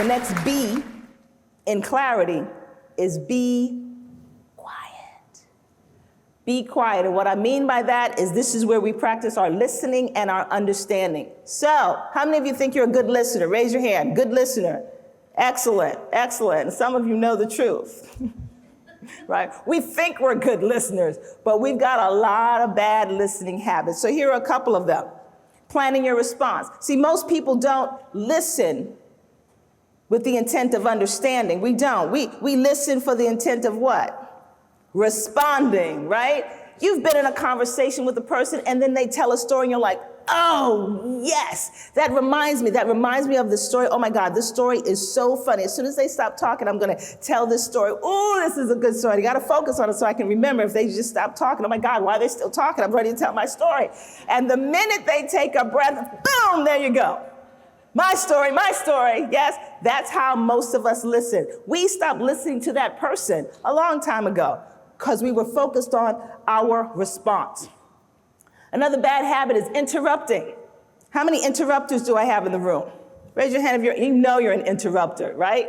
The next B in clarity is be quiet. Be quiet. And what I mean by that is this is where we practice our listening and our understanding. So, how many of you think you're a good listener? Raise your hand. Good listener. Excellent, excellent. And some of you know the truth. Right? We think we're good listeners, but we've got a lot of bad listening habits. So here are a couple of them. Planning your response. See, most people don't listen with the intent of understanding. We don't. We listen for the intent of what? Responding, right? You've been in a conversation with a person and then they tell a story and you're like, oh, yes, that reminds me of the story. Oh my God, this story is so funny. As soon as they stop talking, I'm gonna tell this story. Oh, this is a good story. You gotta focus on it so I can remember. If they just stop talking, oh my God, why are they still talking? I'm ready to tell my story. And the minute they take a breath, boom, there you go. My story, yes, that's how most of us listen. We stopped listening to that person a long time ago because we were focused on our response. Another bad habit is interrupting. How many interrupters do I have in the room? Raise your hand if you know you're an interrupter, right?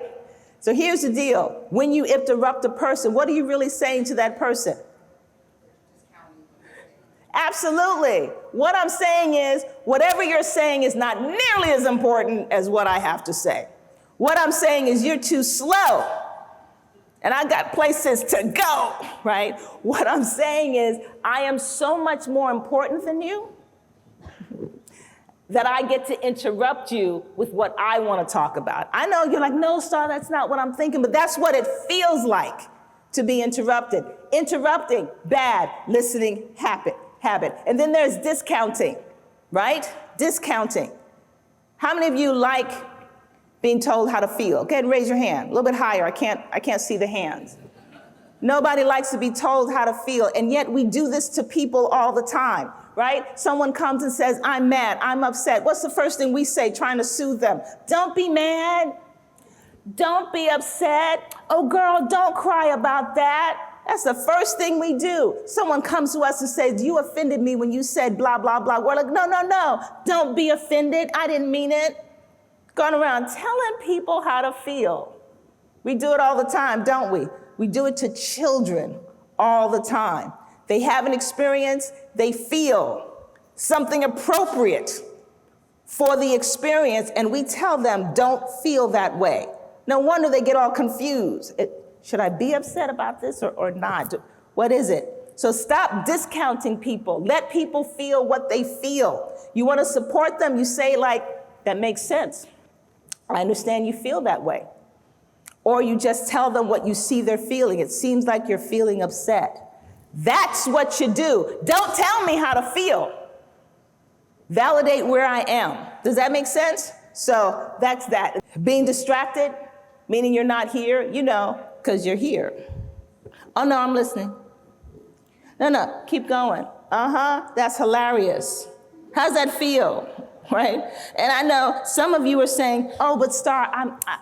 So here's the deal. When you interrupt a person, what are you really saying to that person? Absolutely. What I'm saying is, whatever you're saying is not nearly as important as what I have to say. What I'm saying is you're too slow, and I got places to go, right? What I'm saying is I am so much more important than you that I get to interrupt you with what I want to talk about. I know you're like, no, Star, that's not what I'm thinking, but that's what it feels like to be interrupted. Interrupting, bad listening habit. And then there's discounting, right? Discounting. How many of you like being told how to feel? Go ahead and raise your hand. A little bit higher. I can't see the hands. Nobody likes to be told how to feel, and yet we do this to people all the time, right? Someone comes and says, I'm mad, I'm upset. What's the first thing we say trying to soothe them? Don't be mad. Don't be upset. Oh, girl, don't cry about that. That's the first thing we do. Someone comes to us and says, you offended me when you said blah, blah, blah. We're like, no. Don't be offended. I didn't mean it. Going around telling people how to feel. We do it all the time, don't we? We do it to children all the time. They have an experience, they feel something appropriate for the experience, and we tell them, don't feel that way. No wonder they get all confused. Should I be upset about this or not? What is it? So stop discounting people. Let people feel what they feel. You want to support them, you say like, that makes sense. I understand you feel that way. Or you just tell them what you see they're feeling. It seems like you're feeling upset. That's what you do. Don't tell me how to feel. Validate where I am. Does that make sense? So that's that. Being distracted, meaning you're not here, you know, because you're here. Oh no, I'm listening. No, keep going. That's hilarious. How's that feel? Right? And I know some of you are saying, oh, but Star,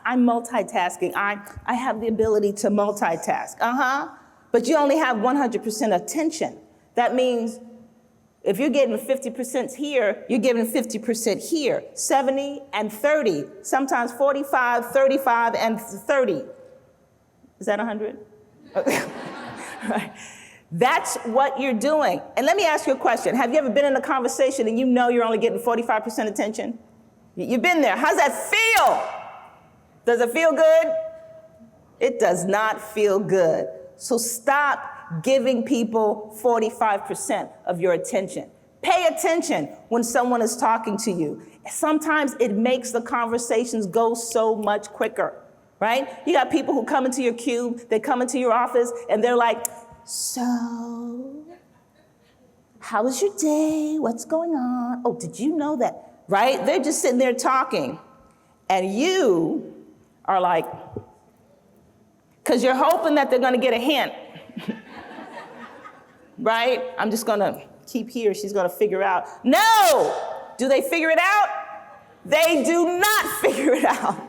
I'm multitasking. I have the ability to multitask. But you only have 100% attention. That means if you're getting 50% here, you're giving 50% here. 70 and 30, sometimes 45, 35, and 30. Is that 100? Right. That's what you're doing. And let me ask you a question. Have you ever been in a conversation and you know you're only getting 45% attention? You've been there. How's that feel? Does it feel good? It does not feel good. So stop giving people 45% of your attention. Pay attention when someone is talking to you. Sometimes it makes the conversations go so much quicker, right? You got people who come into your cube, they come into your office, and they're like, so, how was your day? What's going on? Oh, did you know that? Right? They're just sitting there talking. And you are like, because you're hoping that they're going to get a hint. Right? I'm just going to keep here. She's going to figure out. No! Do they figure it out? They do not figure it out.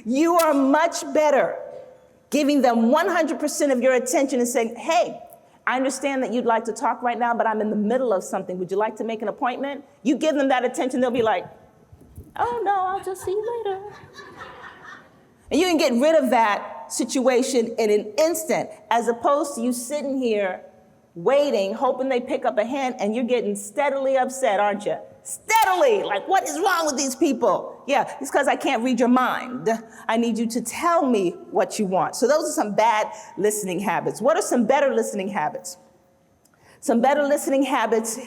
You are much better giving them 100% of your attention and saying, hey, I understand that you'd like to talk right now, but I'm in the middle of something. Would you like to make an appointment? You give them that attention, they'll be like, oh no, I'll just see you later. And you can get rid of that situation in an instant, as opposed to you sitting here waiting, hoping they pick up a hint, and you're getting steadily upset, aren't you? Steadily, like, what is wrong with these people? Yeah, it's because I can't read your mind. I need you to tell me what you want. So those are some bad listening habits. What are some better listening habits? Some better listening habits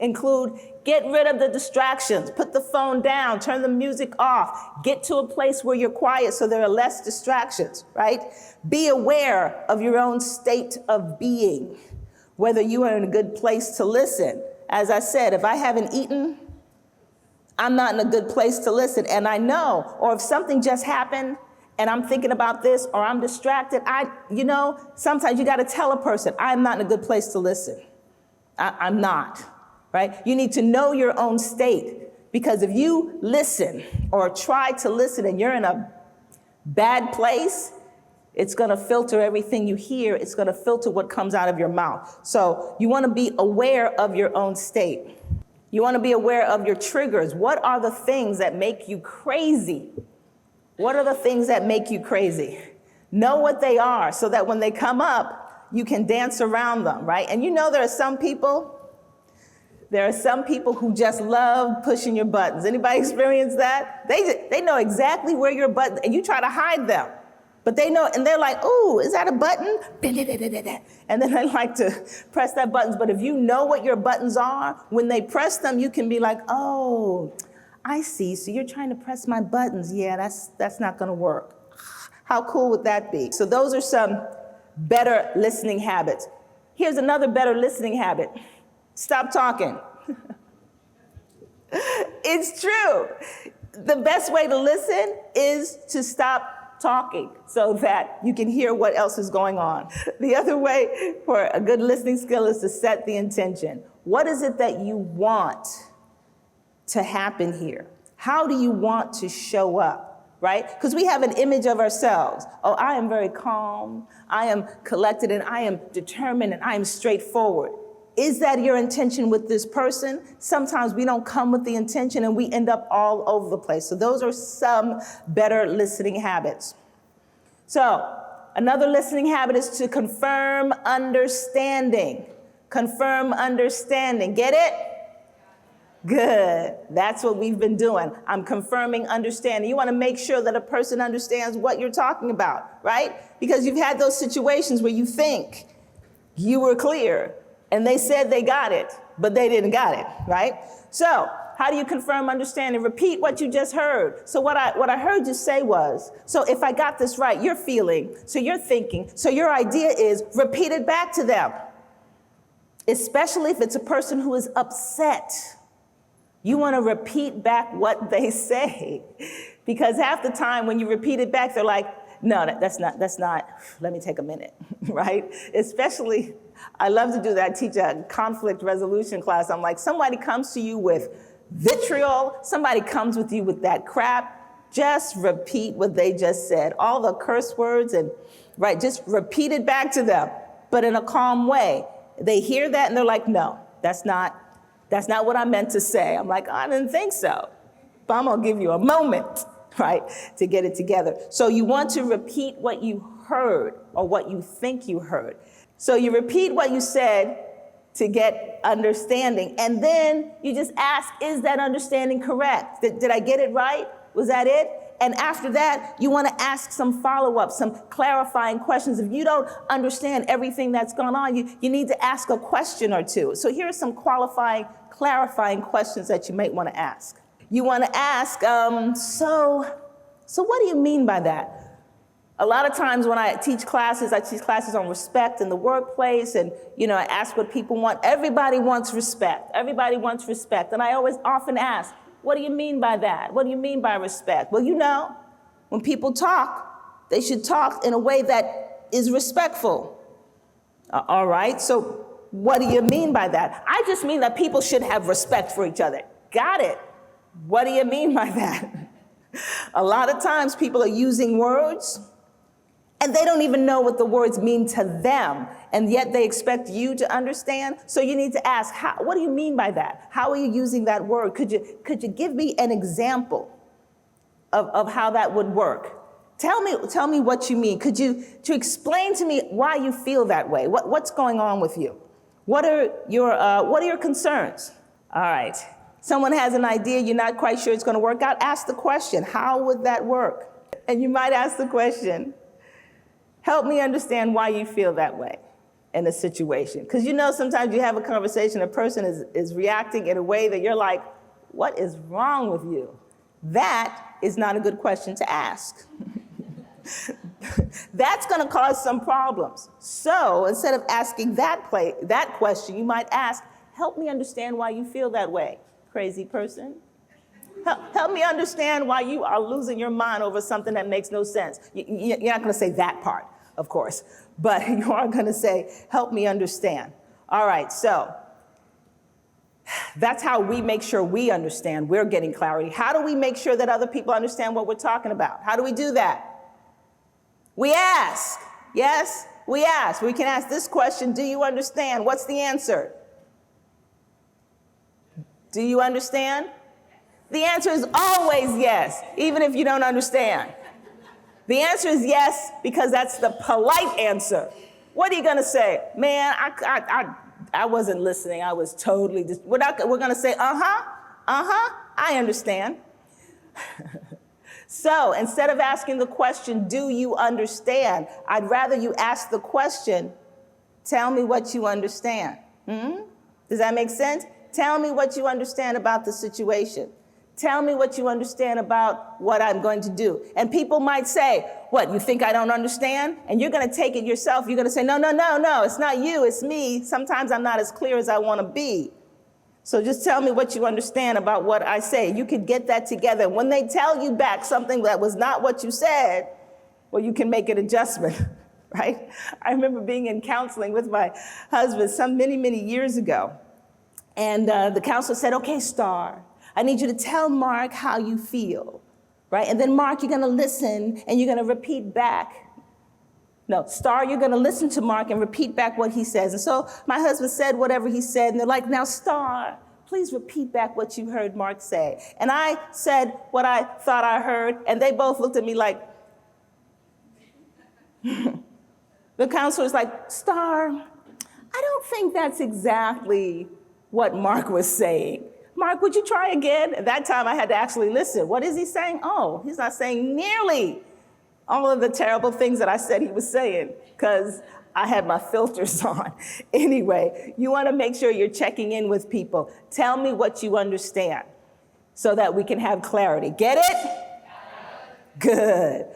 include get rid of the distractions, put the phone down, turn the music off, get to a place where you're quiet so there are less distractions, right? Be aware of your own state of being, whether you are in a good place to listen. As I said, if I haven't eaten, I'm not in a good place to listen. And I know, or if something just happened and I'm thinking about this or I'm distracted, sometimes you got to tell a person, I'm not in a good place to listen. I'm not, right? You need to know your own state, because if you listen or try to listen and you're in a bad place, it's going to filter everything you hear. It's going to filter what comes out of your mouth. So you want to be aware of your own state. You want to be aware of your triggers. What are the things that make you crazy? What are the things that make you crazy? Know what they are so that when they come up, you can dance around them, right? And there are some people who just love pushing your buttons. Anybody experience that? They know exactly where your button, and you try to hide them. But they know, and they're like, ooh, is that a button? And then they like to press that buttons. But if you know what your buttons are, when they press them, you can be like, oh, I see. So you're trying to press my buttons. Yeah, that's not going to work. How cool would that be? So those are some better listening habits. Here's another better listening habit. Stop talking. It's true. The best way to listen is to stop talking so that you can hear what else is going on. The other way for a good listening skill is to set the intention. What is it that you want to happen here? How do you want to show up? Right? Because we have an image of ourselves. Oh, I am very calm, I am collected, and I am determined, and I am straightforward. Is that your intention with this person? Sometimes we don't come with the intention and we end up all over the place. So those are some better listening habits. So another listening habit is to confirm understanding. Confirm understanding. Get it? Good. That's what we've been doing. I'm confirming understanding. You want to make sure that a person understands what you're talking about, right? Because you've had those situations where you think you were clear and they said they got it, but they didn't got it, right? So how do you confirm understanding? Repeat what you just heard. So what I heard you say was, so if I got this right, you're feeling, so you're thinking, so your idea is repeat it back to them, especially if it's a person who is upset. You want to repeat back what they say, because half the time when you repeat it back, they're like, no, that's not, let me take a minute, right? Especially, I love to do that. I teach a conflict resolution class. I'm like, somebody comes to you with vitriol, somebody comes with you with that crap, just repeat what they just said. All the curse words and, right, just repeat it back to them, but in a calm way. They hear that and they're like, no, that's not what I meant to say. I'm like, I didn't think so. But I'm gonna give you a moment, right, to get it together. So you want to repeat what you heard or what you think you heard. So you repeat what you said to get understanding. And then you just ask, is that understanding correct? Did I get it right? Was that it? And after that, you want to ask some follow-up, some clarifying questions. If you don't understand everything that's going on, you need to ask a question or two. So here are some clarifying questions that you might want to ask. You want to ask, so what do you mean by that? A lot of times when I teach classes on respect in the workplace, and I ask what people want. Everybody wants respect. Everybody wants respect. And I often ask, what do you mean by that? What do you mean by respect? Well, when people talk, they should talk in a way that is respectful. All right, so what do you mean by that? I just mean that people should have respect for each other. Got it. What do you mean by that? A lot of times people are using words and they don't even know what the words mean to them, and yet they expect you to understand. So you need to ask, what do you mean by that? How are you using that word? Could you give me an example of how that would work? Tell me what you mean. To explain to me why you feel that way? What's going on with you? What are your concerns? All right. Someone has an idea, you're not quite sure it's going to work out. Ask the question, how would that work? And you might ask the question, help me understand why you feel that way in a situation. Because sometimes you have a conversation, a person is reacting in a way that you're like, what is wrong with you? That is not a good question to ask. That's going to cause some problems. So instead of asking that question, you might ask, help me understand why you feel that way, crazy person. Help me understand why you are losing your mind over something that makes no sense. You're not going to say that part, of course, but you are going to say, help me understand. All right, so that's how we make sure we understand, we're getting clarity. How do we make sure that other people understand what we're talking about? How do we do that? We ask. Yes, we ask. We can ask this question, do you understand? What's the answer? Do you understand? The answer is always yes, even if you don't understand. The answer is yes, because that's the polite answer. What are you going to say? Man, I wasn't listening. I was totally we're going to say, I understand. So instead of asking the question, do you understand? I'd rather you ask the question, tell me what you understand. Does that make sense? Tell me what you understand about the situation. Tell me what you understand about what I'm going to do. And people might say, what, you think I don't understand? And you're going to take it yourself. You're going to say, no, it's not you, it's me. Sometimes I'm not as clear as I want to be. So just tell me what you understand about what I say. You can get that together. When they tell you back something that was not what you said, well, you can make an adjustment, right? I remember being in counseling with my husband many years ago. And the counselor said, okay, Star, I need you to tell Mark how you feel, right? And then Mark, you're going to listen and you're going to repeat back. No, Star, you're going to listen to Mark and repeat back what he says. And so my husband said whatever he said, and they're like, now, Star, please repeat back what you heard Mark say. And I said what I thought I heard, and they both looked at me like, the counselor was like, Star, I don't think that's exactly what Mark was saying. Mark, would you try again? At that time, I had to actually listen. What is he saying? Oh, he's not saying nearly all of the terrible things that I said he was saying, because I had my filters on. Anyway, you want to make sure you're checking in with people. Tell me what you understand so that we can have clarity. Get it? Good.